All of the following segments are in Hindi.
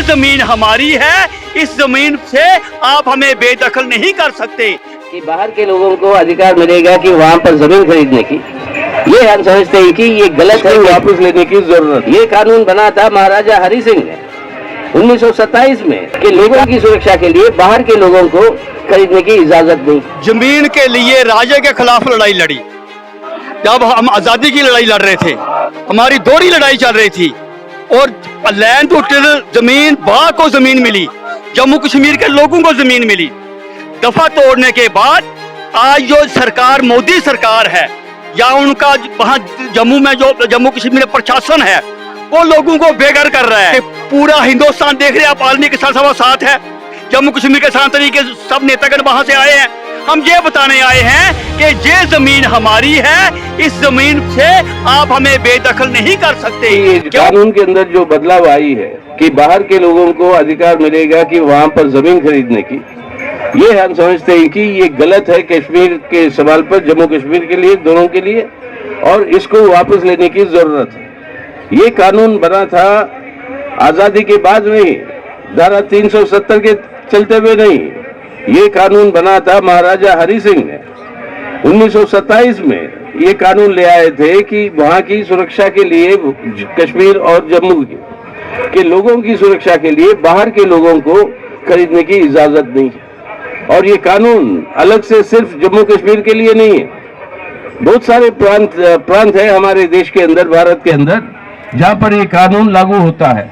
जमीन हमारी है, इस जमीन से आप हमें बेदखल नहीं कर सकते। कि बाहर के लोगों को अधिकार मिलेगा कि वहाँ पर जमीन खरीदने की, ये हम समझते हैं कि ये गलत है, वापस लेने की जरूरत। ये कानून बना था महाराजा हरि सिंह ने 1927 में कि लोगों की सुरक्षा के लिए बाहर के लोगों को खरीदने की इजाजत नहीं। जमीन के लिए राजे के खिलाफ लड़ाई लड़ी, जब हम आजादी की लड़ाई लड़ रहे थे, हमारी दोहरी लड़ाई चल रही थी और लैंड टू टिल जमीन, बाग को जमीन मिली, जम्मू कश्मीर के लोगों को जमीन मिली। दफा तोड़ने के बाद आज जो सरकार मोदी सरकार है या उनका वहां जम्मू में जो जम्मू कश्मीर में प्रशासन है वो लोगों को बेघर कर रहा है। पूरा हिंदुस्तान देख रहे हैं, आप आर्मी के साथ है, जम्मू कश्मीर के साथ तरीके सब नेतागण वहां से आए हैं। हम ये बताने आए हैं कि ये जमीन हमारी है, इस जमीन से आप हमें बेदखल नहीं कर सकते। कानून के अंदर जो बदलाव आई है कि बाहर के लोगों को अधिकार मिलेगा कि वहाँ पर जमीन खरीदने की, ये हम समझते हैं कि ये गलत है कश्मीर के सवाल पर, जम्मू कश्मीर के लिए, दोनों के लिए, और इसको वापस लेने की जरूरत है। ये कानून बना था आजादी के बाद नहीं, धारा 370 के चलते हुए नहीं, ये कानून बना था महाराजा हरि सिंह ने 1927 में। ये कानून ले आए थे कि वहाँ की सुरक्षा के लिए, कश्मीर और जम्मू के लोगों की सुरक्षा के लिए बाहर के लोगों को खरीदने की इजाजत नहीं है। और ये कानून अलग से सिर्फ जम्मू कश्मीर के लिए नहीं है, बहुत सारे प्रांत है हमारे देश के अंदर, भारत के अंदर, जहाँ पर ये कानून लागू होता है।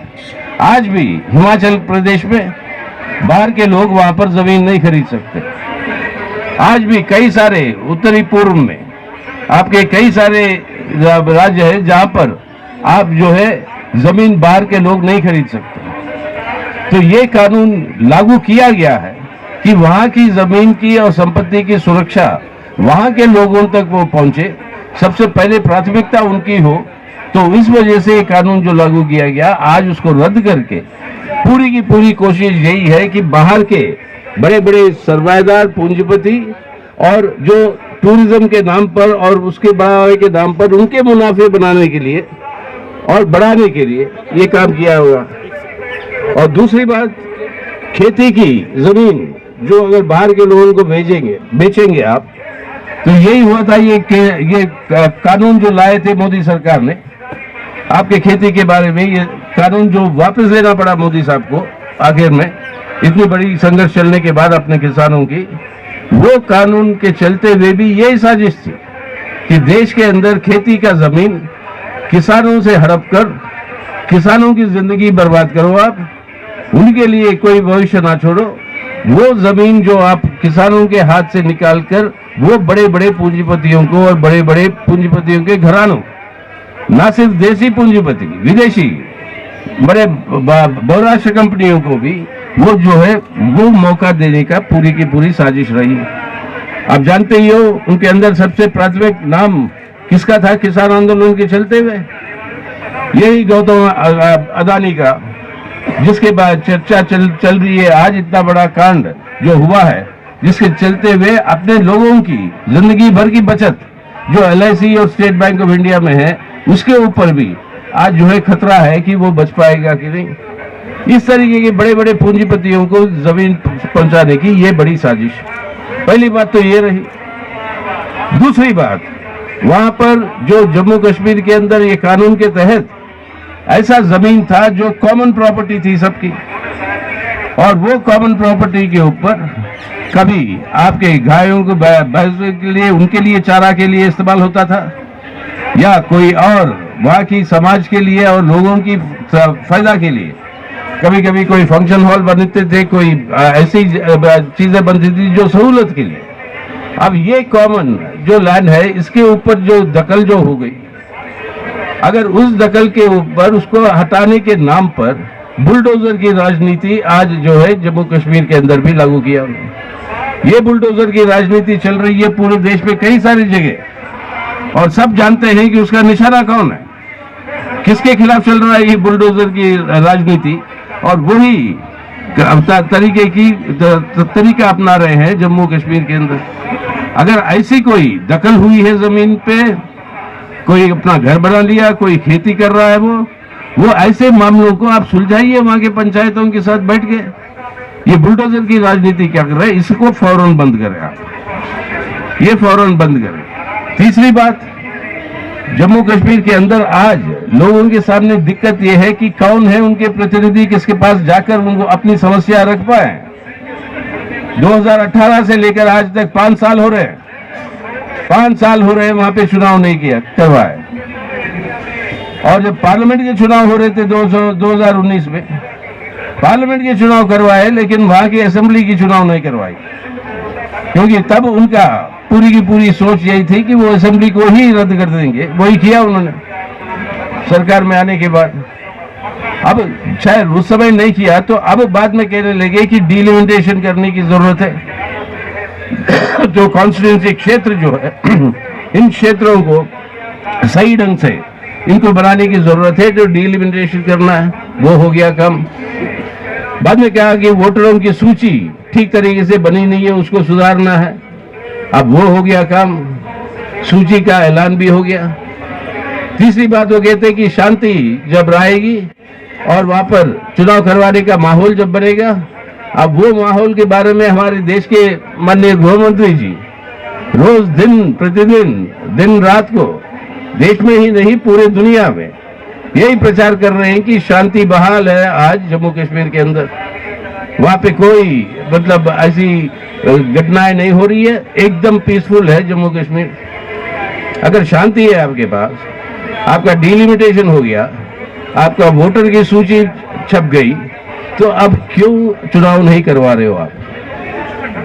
आज भी हिमाचल प्रदेश में बाहर के लोग वहाँ पर जमीन नहीं खरीद सकते। आज भी कई सारे उत्तरी पूर्व में आपके कई सारे राज्य है जहाँ पर आप जो है जमीन बाहर के लोग नहीं खरीद सकते। तो ये कानून लागू किया गया है कि वहाँ की जमीन की और संपत्ति की सुरक्षा वहाँ के लोगों तक वो पहुंचे, सबसे पहले प्राथमिकता उनकी हो। तो इस वजह से ये कानून जो लागू किया गया, आज उसको रद्द करके पूरी की पूरी कोशिश यही है कि बाहर के बड़े बड़े सरमाएदार पूंजीपति और जो टूरिज्म के नाम पर और उसके बढ़ावे के नाम पर उनके मुनाफे बनाने के लिए और बढ़ाने के लिए ये काम किया हुआ। और दूसरी बात, खेती की जमीन जो अगर बाहर के लोगों को बेचेंगे आप, तो यही हुआ था। ये कानून जो लाए थे मोदी सरकार ने आपके खेती के बारे में, ये कानून जो वापस लेना पड़ा मोदी साहब को आखिर में, इतनी बड़ी संघर्ष चलने के बाद अपने किसानों की, वो कानून के चलते हुए भी यही साजिश थी कि देश के अंदर खेती का जमीन किसानों से हड़प कर किसानों की जिंदगी बर्बाद करो, आप उनके लिए कोई भविष्य ना छोड़ो। वो जमीन जो आप किसानों के हाथ से निकालकर वो बड़े बड़े पूंजीपतियों को और बड़े बड़े पूंजीपतियों के घरानों, ना सिर्फ देसी पूंजीपति, विदेशी बड़े बहुराष्ट्रीय कंपनियों को भी वो जो है वो मौका देने का पूरी की पूरी साजिश रही। आप जानते ही हो उनके अंदर सबसे प्राथमिक नाम किसका था किसान आंदोलन के चलते हुए? यही गौतम अदानी का, जिसके बाद चर्चा चल रही है आज, इतना बड़ा कांड जो हुआ है, जिसके चलते हुए अपने लोगों की जिंदगी भर की बचत जो LIC और स्टेट बैंक ऑफ इंडिया में है, उसके ऊपर भी आज जो है खतरा है कि वो बच पाएगा कि नहीं। इस तरीके के बड़े बड़े पूंजीपतियों को जमीन पहुंचाने की ये बड़ी साजिश। पहली बात तो ये रही। दूसरी बात, वहां पर जो जम्मू कश्मीर के अंदर ये कानून के तहत ऐसा जमीन था जो कॉमन प्रॉपर्टी थी सबकी, और वो कॉमन प्रॉपर्टी के ऊपर कभी आपके गायों को भैंसों के लिए, उनके लिए चारा के लिए इस्तेमाल होता था, या कोई और वहाँ की समाज के लिए और लोगों की फायदा के लिए कभी कभी कोई फंक्शन हॉल बनते थे, कोई ऐसी चीजें बनती थी जो सहूलत के लिए। अब ये कॉमन जो लैंड है, इसके ऊपर जो दखल जो हो गई, अगर उस दखल के ऊपर उसको हटाने के नाम पर बुलडोजर की राजनीति आज जो है जम्मू कश्मीर के अंदर भी लागू किया। ये बुलडोजर की राजनीति चल रही है पूरे देश में कई सारी जगह, और सब जानते हैं कि उसका निशाना कौन है, किसके खिलाफ चल रहा है ये बुलडोजर की राजनीति, और वही तरीका अपना रहे हैं जम्मू कश्मीर के अंदर। अगर ऐसी कोई दखल हुई है जमीन पे, कोई अपना घर बना लिया, कोई खेती कर रहा है वो, वो ऐसे मामलों को आप सुलझाइए वहां के पंचायतों के साथ बैठ के। ये बुलडोजर की राजनीति क्या कर रहे हैं, इसको फौरन बंद करें आप, ये फौरन बंद करें। तीसरी बात, जम्मू कश्मीर के अंदर आज लोगों के सामने दिक्कत यह है कि कौन है उनके प्रतिनिधि, किसके पास जाकर उनको अपनी समस्या रख पाए। 2018 से लेकर आज तक 5 साल हो रहे हैं, 5 साल हो रहे हैं वहां पे चुनाव नहीं किया करवाए। और जब पार्लियामेंट के चुनाव हो रहे थे 2019 में पार्लियामेंट के चुनाव करवाए, लेकिन वहां की असेंबली की चुनाव नहीं करवाई, क्योंकि तब उनका पूरी की पूरी सोच यही थी कि वो असेंबली को ही रद्द कर देंगे। वही किया उन्होंने सरकार में आने के बाद। अब शायद उस समय नहीं किया, तो अब बाद में कहने लगे कि डिलिमिटेशन करने की जरूरत है। जो कॉन्स्टिट्यूंसी क्षेत्र जो है, इन क्षेत्रों को सही ढंग से इनको बनाने की जरूरत है, जो डिलिमिटेशन करना है वो हो गया कम। बाद में कहा कि वोटरों की सूची ठीक तरीके से बनी नहीं है, उसको सुधारना है, अब वो हो गया काम, सूची का ऐलान भी हो गया। तीसरी बात वो कहते हैं कि शांति जब रहेगी और वहां पर चुनाव करवाने का माहौल जब बनेगा, अब वो माहौल के बारे में हमारे देश के माननीय गृह मंत्री जी रोज दिन प्रतिदिन दिन रात को देश में ही नहीं पूरे दुनिया में यही प्रचार कर रहे हैं कि शांति बहाल है आज जम्मू कश्मीर के अंदर। वहां पे कोई मतलब ऐसी घटनाएं नहीं हो रही है, एकदम पीसफुल है जम्मू कश्मीर। अगर शांति है आपके पास, आपका डिलिमिटेशन हो गया, आपका वोटर की सूची छप गई, तो अब क्यों चुनाव नहीं करवा रहे हो आप?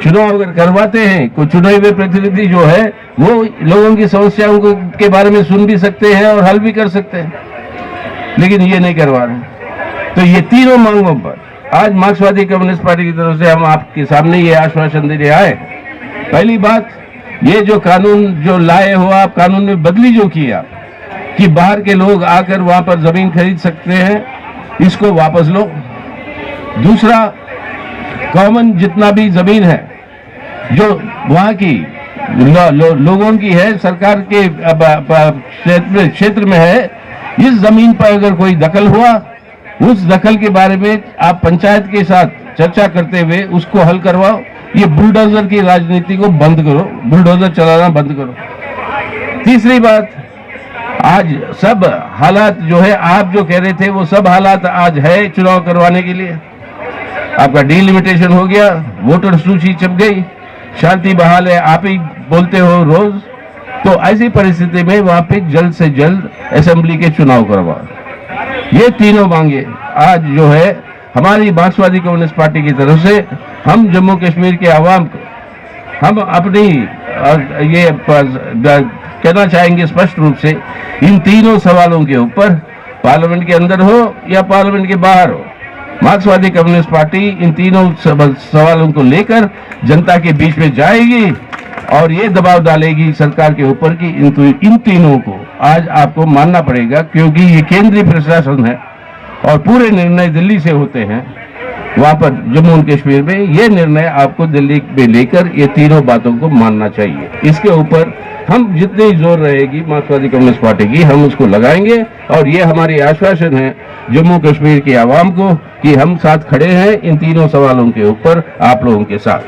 चुनाव अगर करवाते हैं, कोई चुने हुए प्रतिनिधि जो है वो लोगों की समस्याओं के बारे में सुन भी सकते हैं और हल भी कर सकते हैं, लेकिन ये नहीं करवा रहे। तो ये तीनों मांगों पर आज मार्क्सवादी कम्युनिस्ट पार्टी की तरफ से हम आपके सामने ये आश्वासन देने आए। पहली बात, ये जो कानून जो लाए हो आप, कानून में बदली जो किया कि बाहर के लोग आकर वहां पर जमीन खरीद सकते हैं, इसको वापस लो। दूसरा, कॉमन जितना भी जमीन है जो वहां की लोगों की है, सरकार के क्षेत्र में है, इस जमीन पर अगर कोई दखल हुआ, उस दखल के बारे में आप पंचायत के साथ चर्चा करते हुए उसको हल करवाओ। ये बुलडोजर की राजनीति को बंद करो, बुलडोजर चलाना बंद करो। तीसरी बात, आज सब हालात जो है आप जो कह रहे थे वो सब हालात आज है चुनाव करवाने के लिए। आपका डिलिमिटेशन हो गया, वोटर सूची छप गई, शांति बहाल है आप ही बोलते हो रोज। तो ऐसी परिस्थिति में वहां पे जल्द से जल्द असेंबली के चुनाव करवाओ। ये तीनों मांगे आज जो है हमारी मार्क्सवादी कम्युनिस्ट पार्टी की तरफ से हम जम्मू कश्मीर के आवाम को हम अपनी ये कहना चाहेंगे स्पष्ट रूप से, इन तीनों सवालों के ऊपर पार्लियामेंट के अंदर हो या पार्लियामेंट के बाहर हो, मार्क्सवादी कम्युनिस्ट पार्टी इन तीनों सवालों को लेकर जनता के बीच में जाएगी और ये दबाव डालेगी सरकार के ऊपर कि इन तीनों को आज आपको मानना पड़ेगा, क्योंकि ये केंद्रीय प्रशासन है और पूरे निर्णय दिल्ली से होते हैं। वहां पर जम्मू और कश्मीर में ये निर्णय आपको दिल्ली में लेकर ये तीनों बातों को मानना चाहिए। इसके ऊपर हम जितनी जोर रहेगी मार्क्सवादी कम्युनिस्ट पार्टी की, हम उसको लगाएंगे और ये हमारी आश्वासन है जम्मू कश्मीर की आवाम को कि हम साथ खड़े हैं इन तीनों सवालों के ऊपर आप लोगों के साथ।